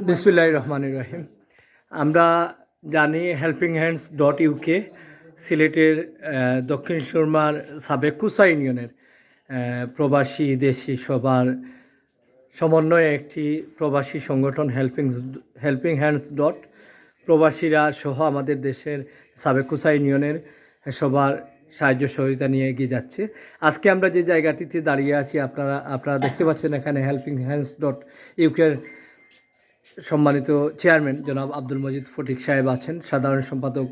বিসমিল্লাহির রহমানির রহিম। আমরা জানি helpinghhands.uk সিলেটের দক্ষিণ সুরমার সাবেক কুসা ইউনিয়নের প্রবাসী দেশি সবার সমন্বয়ে একটি প্রবাসী সংগঠন হেল্পিং হ্যান্ডস ডট প্রবাসীরা সহ আমাদের দেশের সাবেক কুসা ইউনিয়নের সবার সাহায্য সহযোগিতা নিয়ে এগিয়ে যাচ্ছে। আজকে আমরা যে জায়গাটিতে দাঁড়িয়ে আছি আপনারা দেখতে পাচ্ছেন, এখানে helpinghhands.uk সম্মানিত চেয়ারম্যান জনাব আব্দুল মজিদ ফটিক সাহেব আছেন, সাধারণ সম্পাদক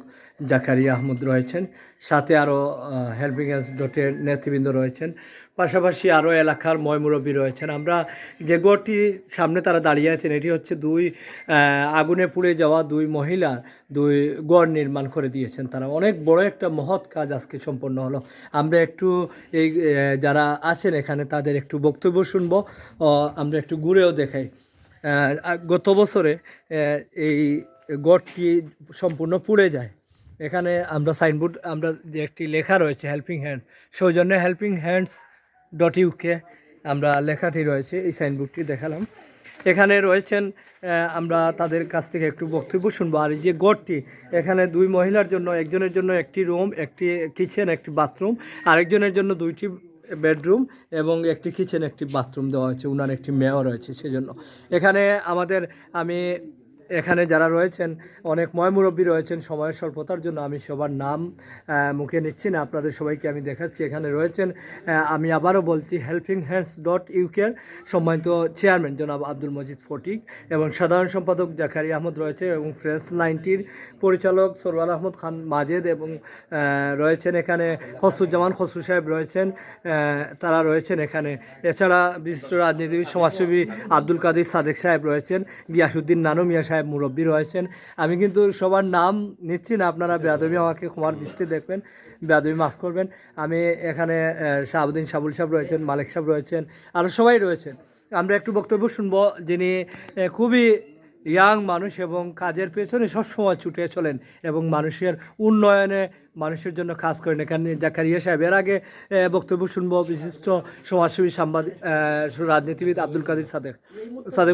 জাকারিয়া আহমদ রয়েছেন, সাথে আরও হেল্পিং হ্যান্ডস ডটের নেতৃবৃন্দ রয়েছেন, পাশাপাশি আরও এলাকার ময়মুরব্বী রয়েছেন। আমরা যে গড়টি সামনে তারা দাঁড়িয়ে আছেন, এটি হচ্ছে আগুনে পুড়ে যাওয়া দুই মহিলা গড় নির্মাণ করে দিয়েছেন। তারা অনেক বড় একটা মহৎ কাজ আজকে সম্পন্ন হলো। আমরা একটু এই যারা আছেন এখানে তাদের একটু বক্তব্য শুনবো, আমরা একটু ঘুরেও দেখাই। গত বছরে এই গড়টি সম্পূর্ণ পুড়ে যায়। এখানে আমরা সাইনবোর্ড, আমরা যে একটি লেখা রয়েছে হেল্পিং হ্যান্ডস, সৌজন্যে helpinghhands.uk আমরা লেখাটি রয়েছে, এই সাইনবোর্ডটি দেখালাম। এখানে রয়েছেন, আমরা তাদের কাছ থেকে একটু বক্তব্য শুনবো। আর এই যে গড়টি, এখানে দুই মহিলার জন্য, একজনের জন্য একটি রুম, একটি কিচেন, একটি বাথরুম, আরেকজনের জন্য দুইটি বেডরুম এবং একটি কিচেন, একটি বাথরুম দেওয়া হয়েছে। উনার একটি মেয়েও রয়েছে, সেজন্য এখানে এখানে যারা রয়েছেন অনেক ময়মুরব্বী রয়েছেন। সময়ের স্বল্পতার জন্য আমি সবার নাম মুখে নিচ্ছি না, আপনাদের সবাইকে আমি দেখাচ্ছি। এখানে রয়েছেন, আমি আবারও বলছি, helpinghhands.uk সম্মানিত চেয়ারম্যান জনাব আব্দুল মজিদ ফটিক এবং সাধারণ সম্পাদক জাকারিয়া আহমদ রয়েছে, এবং ফ্রেন্স 90-র পরিচালক সরওয়ার আহমদ খান মাজেদ, এবং রয়েছেন এখানে খসরুজ্জামান খসরু সাহেব রয়েছেন, তারা রয়েছেন এখানে। এছাড়া বিশিষ্ট রাজনীতিবিদ সমাজসেবী আব্দুল কাদির সাদেক সাহেব রয়েছেন, গিয়াসুদ্দিন নানু মিয়া সাহেব মুরব্বী রয়েছেন। আমি কিন্তু সবার নাম নিচ্ছি না, আপনারা বেয়াদবি আমাকে ক্ষমার দৃষ্টি দেখবেন, বেয়াদবি মাফ করবেন। আমি এখানে শাহাবুদ্দিন সাবুল সাহেব রয়েছেন, মালিক সাহেব রয়েছেন, আরও সবাই রয়েছেন। আমরা একটু বক্তব্য শুনবো, যিনি খুবই ইয়াং মানুষ এবং কাজের পেছনে সবসময় ছুটে চলেন এবং মানুষের উন্নয়নে, মানুষের জন্য কাজ করেন। এখানে জাকারিয়া সাহেব। এর আগে বক্তব্য শুনবো বিশিষ্ট সমাজসেবী সাংবাদিক রাজনীতিবিদ আব্দুল কাদির সাদেক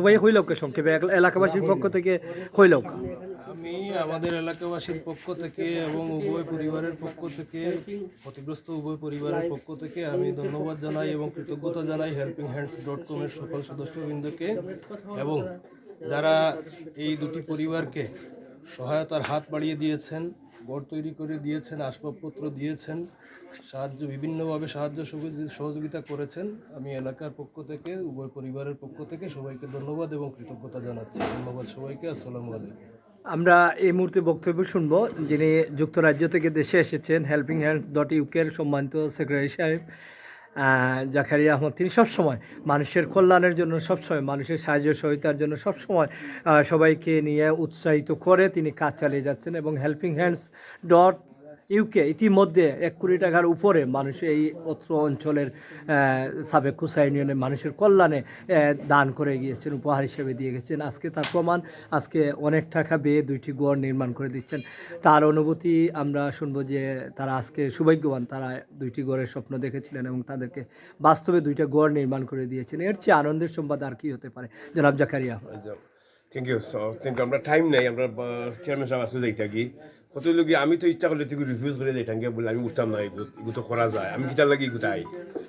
ভাই। হইলকে সংক্ষেপে এলাকাবাসীর পক্ষ থেকে হইলক। আমি আমাদের এলাকাবাসীর পক্ষ থেকে এবং উভয় পরিবারের পক্ষ থেকে, ক্ষতিগ্রস্ত উভয় পরিবারের পক্ষ থেকে আমি ধন্যবাদ জানাই এবং কৃতজ্ঞতা জানাই helpinghhands.com এর সকল সদস্যবৃন্দকে, এবং যারা এই দুটি পরিবারকে সহায়তার হাত বাড়িয়ে দিয়েছেন, ঘর তৈরি করে দিয়েছেন, আসবাবপত্র দিয়েছেন, বিভিন্নভাবে সাহায্য সহযোগিতা করেছেন। আমি এলাকার পক্ষ থেকে, উভয় পরিবারের পক্ষ থেকে সবাইকে ধন্যবাদ এবং কৃতজ্ঞতা জানাচ্ছি। ধন্যবাদ সবাইকে। আসসালামু আলাইকুম। আমরা এই মুহূর্তে বক্তব্য শুনবো, যিনি যুক্তরাজ্য থেকে দেশে এসেছেন, helpinghhands.uk এর সম্মানিত সেক্রেটারি সাহেব জাকারিয়া আহমদ। তিনি সবসময় মানুষের কল্যাণের জন্য, সবসময় মানুষের সাহায্য সহযোগিতার জন্য সবসময় সবাইকে নিয়ে উৎসাহিত করে তিনি কাজ চালিয়ে যাচ্ছেন। এবং helpinghhands.uk ইতিমধ্যে 1 কোটি টাকার উপরে মানুষ এই অত্র অঞ্চলের সাবেক কুসা ইউনিয়নের মানুষের কল্যাণে দান করে গিয়েছেন, উপহার হিসেবে দিয়ে গেছেন। আজকে তার প্রমাণ, আজকে অনেক টাকা বেয়ে 2টি গড় নির্মাণ করে দিচ্ছেন। তার অনুভূতি আমরা শুনবো, যে তারা আজকে সৌভাগ্যবান, তারা 2টি গড়ের স্বপ্ন দেখেছিলেন এবং তাদেরকে বাস্তবে 2টা গড় নির্মাণ করে দিয়েছেন। এর চেয়ে আনন্দের সংবাদ আর কি হতে পারে, জনাব জাকারিয়া। Thank you. আমরা টাইম নাই, আমরা চেয়ারম্যান সাহেব আসলে যাই থাকি কত লোক। আমি তো ইচ্ছা করলে তুই রিফিউজ করে যাই থাকি, বলে আমি উঠতাম না, এগুলো তো করা যায়। আমি কিতার লাগি এগুতাই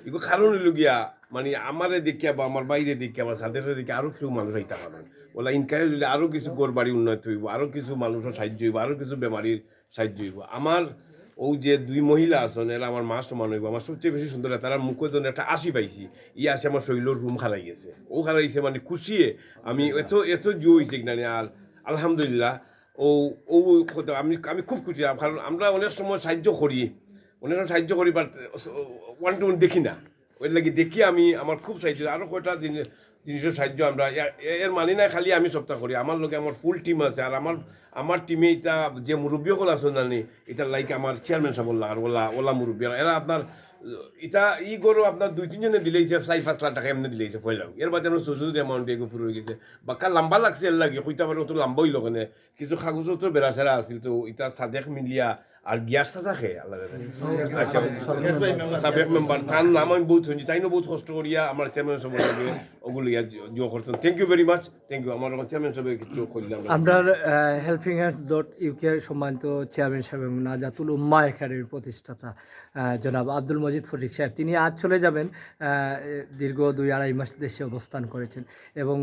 এগুলো কারণ হইল গিয়া, মানে আমারে দেখিয়া বা আমার বাইরে দেখিয়া বা সাদের দেখে আরও কেউ মানুষ আইতে পারেন, ওলা ইনকারেজ হইলে আরও কিছু গড় বাড়ি উন্নত হইব, আরও কিছু মানুষের সাহায্য হইব, আরও কিছু বেমারির সাহায্য হইব। আমার ও যে 2 মহিলা আছেন, এরা আমার মা সমান হইব। আমার সবচেয়ে বেশি সুন্দর, তারা মুখের জন্য একটা আসি পাইছি, আসে আমার শরীরের রুম হারাই গেছে, ও হারাইছে, মানে খুশিয়ে আমি এত জো হয়েছে কিনা। আর আলহামদুলিল্লাহ ও ও আমি খুব খুশি, কারণ আমরা অনেক সময় সাহায্য করি, বাট 1 to 1 দেখি না। ওই লাগি দেখি আমার খুব সাহায্য, আরও কয়টা জিনিসের সাহায্য আমরা এর মানি না খালি আমি সপ্তাহ করি। আমার লোকে আমার ফুল টিম আছে, আর আমার টিমে এটা যে মুরব্বী সকল আছেন জানি, এটা লাইক আমার চেয়ারম্যান সাহেব আর ওলা মুরব্বী, এরা আপনার এটা গরু আপনার 2-3 জনে দিলেইছে 4-5 লাখ টাকা এমনি দিলেইছে পয়লাও। এর বাদে আমরা ছোট অ্যামাউন্ট দিয়ে ফুর হয়ে গেছে, বাক্কা লম্বা লাগছে, এর লাগে হইতে পারে অত লম্বা হইল কেন, কিছু কাগজপত্র বেড়াছেড়া আছিল। তো এটা সাদেক মিলিয়া আর গিয়াস থাকে আল্লাহ আচ্ছা সাবেক মেম্বার তার নাম আমি বহুত শুনছি তাই বহুত কষ্ট করিয়া আমার চেয়ারম্যান সব ওগুলো জোয়া করতেন thank you very much thank you আমার চেয়ারম্যান সাহেব কিছু করলাম আমরা হেল্পিং হ্যান্ডস .uk সম্মানিত চেয়ারম্যান সাহেব এবং নাজাতুল উম্মাহ একাডেমির প্রতিষ্ঠাতা জনাব আব্দুল মজিদ ফটিক সাহেব, তিনি আজ চলে যাবেন। দীর্ঘ 2-2.5 মাস দেশে অবস্থান করেছেন এবং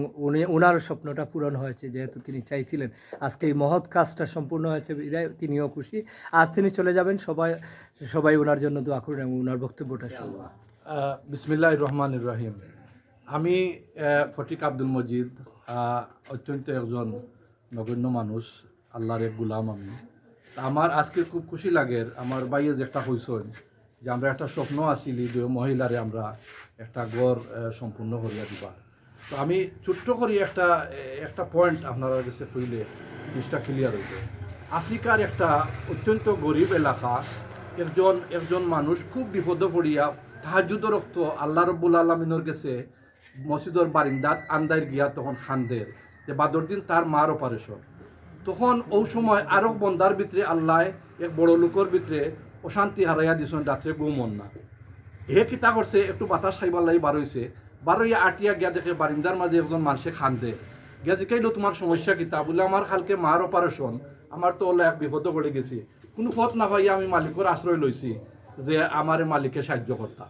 ওনার স্বপ্নটা পূরণ হয়েছে, যেহেতু তিনি চাইছিলেন। আজকে এই মহৎ কাজটা সম্পূর্ণ হয়েছে, তিনিও খুশি। আজ তিনি চলে যাবেন, সবাই ওনার জন্য দোয়া করুন এবং ওনার বক্তব্যটা শুনুন। বিসমিল্লাহির রহমানির রহিম। আমি ফটিক আব্দুল মজিদ, অত্যন্ত একজন নগণ্য মানুষ, আল্লাহর এক গুলাম আমি। আমার আজকে খুব খুশি লাগে, আমার বাইয়ে যে একটা হয়েছেন যে আমরা একটা স্বপ্ন আসিলি দুই মহিলারে আমরা একটা ঘর সম্পূর্ণ করিয়া দিবা। তো আমি ছোট্ট করি একটা পয়েন্ট আপনারা কাছে কইলে জিনিসটা ক্লিয়ার হইবে। আফ্রিকার একটা অত্যন্ত গরিব এলাকা, একজন মানুষ খুব বিপদে পড়িয়া তাহাজ্জুদের রক্ত আল্লাহ রব্বুল আলামিনের কাছে মসজিদের বারিন্দাত আন্দায় গিয়া তখন খান্দের যে বাদর দিন তার মার অপারেশন। তখন ওই সময় আরো বন্দার ভিতরে আল্লাহ এক বড় লোকের ভিতরে অশান্তি হারাইয়া দিছেন, রাত্রে ঘুমন না। হে কিতা করছে, একটু বাতাস খাইবার লাগি বারোইয়া আটিয়া গিয়া দেখে বারিন্দার মাঝে একজন মানুষে খান্দে। গিয়া জিকাইলো তোমার সমস্যা কিতা? বলে আমার কালকে মার অপারেশন, আমার তো ওলা এক বিপদে পড়ে গেছি, কোনো পথ না পাইয়া আমি মালিকের আশ্রয় লইছি যে আমার মালিকে সাহায্য করতা।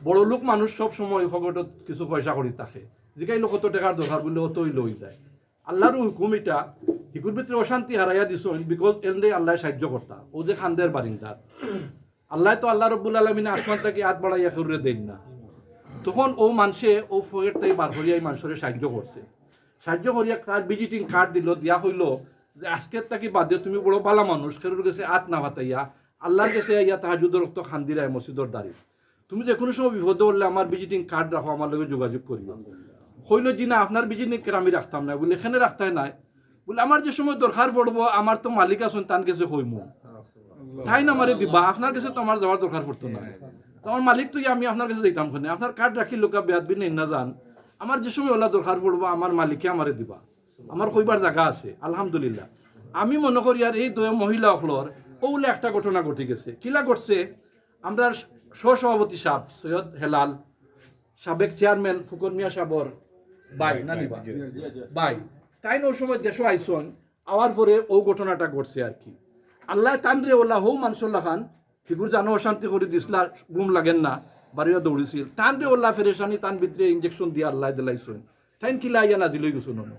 বড় লোক মানুষ সব সময় ফগটত কিছু পয়সা করি থাকে, জিকাইলো কত টাকার দরকার বলে অতই লই যায়। আল্লাহর হুকুম এটা, হিকুর ভিতরে অশান্তি হারাইয়া দিছেন বিকজ এনে আল্লাহ সাহায্য করতা। ও যে খান্দের বারিন্দার আল্লাহ তো আল্লাহ রব্বুল আলমিনে আসমান থেকে হাত বাড়াইয়া করে দেন না। তখন ও মানুষে ও ফয়ের তাই বার করিয়া এই মানুষের সাহায্য করছে। সাহায্য করিয়া তার ভিজিটিং কার্ড দিল, দিয়া হইল যে আজকের তাকে বাদে তুমি বড় বালা মানুষ, খেরুর গেছে হাত না ভাতাইয়া আল্লাহর কাছে ইয়া তাহাজুদের রক্ত খান্দিরায় মসজিদর দাঁড়ি, তুমি যে কোনো সময় বিপদে বললে আমার ভিজিটিং কার্ড রাখো, আমার লগে যোগাযোগ করিও। হইল জি না, আপনার বিজিটিং কার্ড আমি রাখতাম না। বলে এখানে রাখতাই নাই, বলে আমার যে সময় দরকার পড়বো আমার তো মালিক আছেন, তার কাছে কইমু, তাই না আমারে দিবা, আপনার কাছে তো আমার যাওয়ার দরকার পড়তো না। তোমার মালিক তো আমি আপনার কাছে যাইতাম কেন? আপনার কার্ড রাখি লোকা বেয়াদবি নেই না যান, আমার যে সময় ওলা দরকার পড়বো আমার মালিকে আমারে দিবা, আমার কইবার জায়গা আছে। আলহামদুলিল্লাহ আমি মনে করি আর এই দুই মহিলা অখলর ওগুলো একটা ঘটনা ঘটে গেছে। কিলা ঘটছে, আমরা সহসভাপতি সাহেব সৈয়দ হেলাল, সাবেক চেয়ারম্যান ফুকন মিয়া সাবর বাই নানিবা বাই, তাই ওই সময় দেশ আইসন আওয়ার পরে ও ঘটনাটা ঘটছে আর কি। আল্লাহ তানরে ওলা হৌ মানুষল্লা খান ফিগুর জানো অশান্তি করে দিসলা, ঘুম লাগেন না, বাড়িও দৌড়িছিল, তানরে ওল্লা ফেরেশানি তান ভিতরে ইঞ্জেকশন দিয়ে আল্লাহ দিলাইছেন, তাইন কিলা ইয়া না দিলই গেছো নন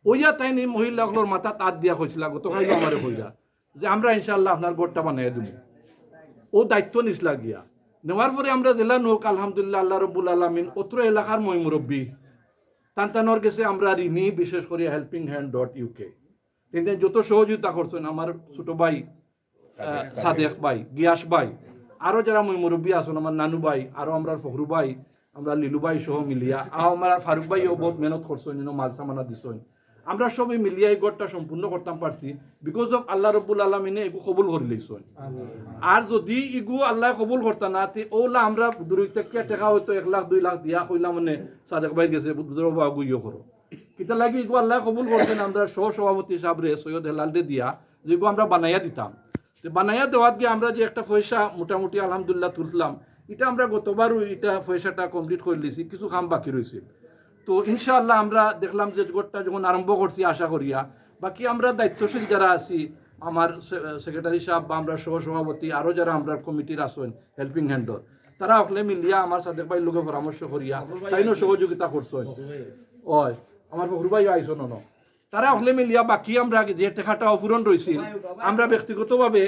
ওইয়া তাইন এই মহিলাগুলোর মাথা তাত দিয়া হয়েছিল গতকাল আমারে কইরা যে আমরা ইনশাআল্লাহ আপনার গোটটা বানাই দিব। ও দায়িত্ব নিসলা গিয়া নেওয়ার পরে আমরা জেলা নোক আলহামদুলিল্লাহ আল্লাহ রব্বুল আলমিন অত্র এলাকার মই মুরব্বী তান্তানোর গেছে আমরা ঋণী, বিশেষ করে helpinghand.uk তিনি যত সহযোগিতা করছেন আমার ছোট ভাই সাদেক ভাই, গিয়াস ভাই, আরো যারা মই মুরব্বী আছেন, আমার নানু ভাই, আরো আমরা ফখরু ভাই, আমরা লিলু ভাই সহ মিলিয়া, আমার ফারুক ভাইও বহুত মেহনত করছেন, মাল সামানা দিছেন, আমরা সবাই মিলিয়া এই গড়টা সম্পূর্ণ করতাম পারছি বিকজ অফ আল্লাহ রব্বুল আলমিনে এগু কবুল করে লইছেন। আর যদি ইগু আল্লাহ কবুল করতা না ওলা আমরা দূর থেকে টেকা হয়তো 1 লাখ 2 লাখ দিয়া কইলাম মানে সাদেক ভাই গেছে বাবু ইয়ে করো কিতা লাগি ইগু আল্লাহ কবুল করছেন। আমরা সহসভাপতি সাহেবরে সৈয়দ হেলালরে দিয়া যেগু আমরা বানাইয়া দিতাম, বানাইয়া দেওয়াত গিয়ে আমরা যে একটা পয়সা মোটামুটি আলহামদুলিল্লাহ তুললাম, এটা আমরা গতবারও এটা পয়সাটা কমপ্লিট করে লিছি, কিছু কাম বাকি রয়েছে। তো ইনশাআল্লাহ আমরা দেখলাম যে গোটটা যখন আরম্ভ করছি আশা করিয়া বাকি আমরা দায়িত্বশীল যারা আছি, আমার সেক্রেটারি সাহেব বা আমরা সহসভাপতি, আরও যারা আমরা কমিটির আছেন হেল্পিং হ্যান্ডর, তারা হলে মিলিয়া আমার সাদেক ভাইয়ের লোকে পরামর্শ করিয়া তাইনও সহযোগিতা করছেন। ওই আমার ফখরু ভাইও আইসন ন, তারা হলে মিলিয়া বাকি আমরা যে টেকাটা অপূরণ রয়েছিল আমরা ব্যক্তিগতভাবে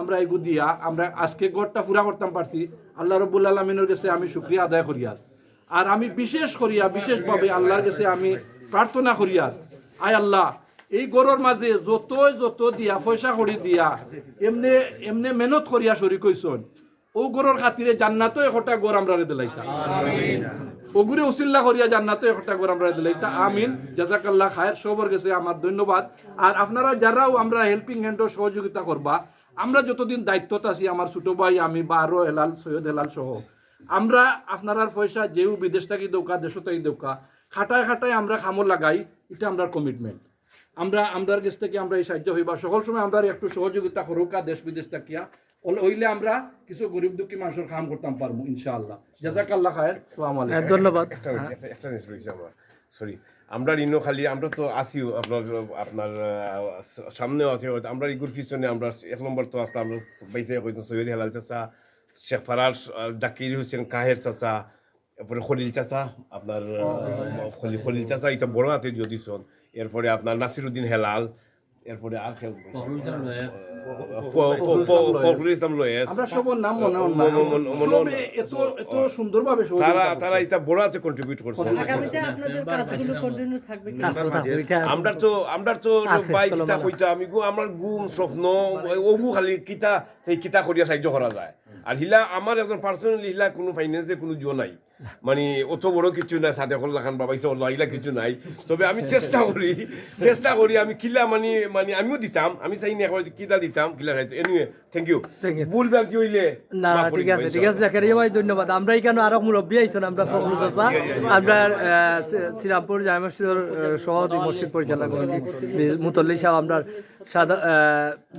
আমরা এগু দিয়া আমরা আজকে গড়টা পুরা করতাম পারছি। আল্লাহ রব্বুল আলমিনের কাছে আমি শুকরিয়া আদায় করিয়ার, আর আমি বিশেষভাবে আল্লাহর কাছে আমি প্রার্থনা করিয়ার, আয় আল্লাহ এই গড়ের মাঝে যত দিয়া পয়সা করি দিয়া এমনে মেহনত করিয়া শরীক হইছন, ও গড়ের খাতিরে জান্নাতও একটা গড় আমরা দিলাইতা, ওগুরে উসিল্লা করিয়া জান্নাতও একটা গড় আমরা দিলাইতা। আমিন, জাযাকাল্লাহ খায়ের। সবার কাছে আমার ধন্যবাদ। আর আপনারা যারাও আমরা হেল্পিং হ্যান্ডের সহযোগিতা করবা, আমরা যতদিন দায়িত্বত আছি, আমার ছোট ভাই আমি বা আরো হেলাল সৈয়দ হেলাল সহ, আমরা আপনার পয়সা যেও বিদেশ থাকি দৌকা দেশ থাকি দৌকা খাটায় আমরা খামো লাগাই, এটা আমরা কমিটমেন্ট। আমরার কাছ থেকে আমরা এই সাহায্য হইবা সকল সময় আমরা একটু সহযোগিতা করুকা দেশ বিদেশ থাকিয়া হইলে আমরা কিছু গরিব দুঃখী মানুষের কাম করতাম পারবো ইনশাআল্লাহ। জাযাকাল্লাহ খায়ের। আসসালামু আলাইকুম। ধন্যবাদ। একটা জিনিস রয়েছে আমরা সরি আমরা ঋণ খালি আমরা তো আসিও আপনার সামনেও আছে আমরা ইগুর পিছনে আমরা 1 নম্বর তো আসতাম আমরা বাইসে কইতাম সৈয়দ হেলাল চাচা, শেখ ফারার, জাকির হোসেন কাহের চাচা, এরপরে খলিল চাচা আপনার খলিল চাচা এটা বড় হাতে যদিছন, এরপরে আপনার নাসিরউদ্দিন হেলাল, এরপরে আর খেল ফখরুল ইসলাম লয়েস, আমরা সবার নাম মনে সবে এত সুন্দরভাবে তারা এটা বড় হাতে কন্ট্রিবিউট করছে। আগামীতে আপনাদের কাজগুলো কন্টিনিউ থাকবে কি? আমরা তো ভাই কিতা কইতা আমি আমার গুম স্বপ্ন ওগু খালি কিতা সেই কিতা করিয়া সাহায্য করা যায়। আর হিলা আমার একজন পার্সোনালি হিলা কোনো ফাইন্যান্সে কোনো জো নাই, মানে অত বড় কিছু নাই, সাথে লাখান বাবাইছে হিলা কিছু নাই। তবে আমি চেষ্টা করি আমি কিলা মানে আমিও দিতাম, আমি চাই না কিতা দিতাম কিলা খাইতে। Anyway thank you. ভুল ভ্রান্তি হইলে না ঠিক আছে জাকারিয়া ভাই ধন্যবাদ। আমরা এখানে আরো মুরব্বী আইছেন, আমরা ফখরুল চাচা, আমরা শ্রীরামপুর জামে মসজিদের সভাপতি মসজিদ পরিচালনা কমিটি মুতল্লি সাহেব, আমরা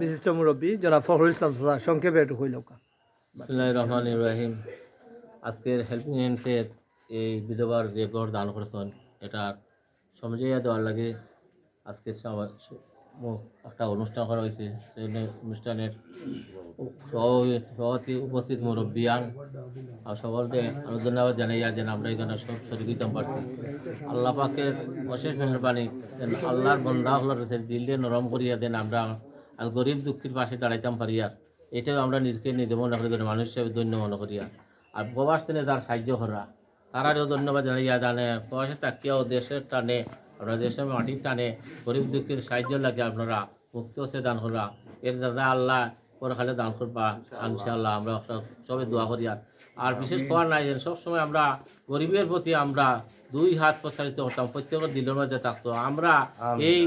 বিশিষ্ট মুরব্বী জনাব ফখরুল ইসলাম চাচা সংক্ষেপে একটু হইল। বিসমিল্লাহির রহমানির রহিম। আজকের হেল্পিং হ্যান্ডসের এই বিধবার যে গড় দান করেছেন এটা সমঝাইয়া দেওয়ার লাগে আজকে একটা অনুষ্ঠান করা হয়েছে। সেই অনুষ্ঠানের সভাপতি উপস্থিত মুরব্বিয়ান আর সকলকে আমি ধন্যবাদ জানাইয়া যেন আমরা এখানে সব সহযোগিতা পারছি। আল্লাহ পাকের অশেষ মেহরবানি, আল্লাহর বন্ধা হলার দিলে নরম করিয়া দেন আমরা আর গরিব দুঃখীর পাশে দাঁড়াইতাম পারি। আর এটাও আমরা নিজকে নিজে মনে করি মানুষ হিসেবে ধন্য মনে করি। আর প্রবাস টেনে যার সাহায্য করা তারারও ধন্যবাদ জানাইয়া জানে প্রবাসে থাকিয়াও দেশের টানে আপনারা দেশের মাটির টানে গরিব দুঃখীর সাহায্য লাগে আপনারা মুক্ত হচ্ছে দান করা। এর দাদা আল্লাহ পরকালে দান করবা ইনশাআল্লাহ। আমরা সবে দোয়া করি। আর বিশেষ করার নাই যেন সবসময় আমরা গরিবের প্রতি আমরা 2 হাত প্রসারিত করতাম, প্রত্যেকের দিলের মধ্যে থাকতো। আমরা এই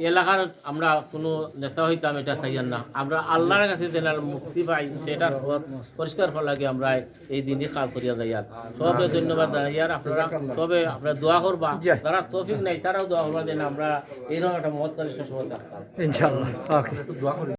এলাকার আমরা কোনো নেতা হইতাম এটা চাইয়ান না, আমরা আল্লাহর কাছে যেন মুক্তি পাই সেটার পরিষ্কার করার লাগে আমরা এই দিনই কাজ করিয়া যাই। আর সবে ধন্যবাদ জানাইয়ার আপনারা সবে আপনারা দোয়া করবা, যারা তৌফিক নাই তারাও দোয়া করবা যেন আমরা এইরকম একটা মহৎকারী সময় থাকতাম ইনশাআল্লাহ। ওকে।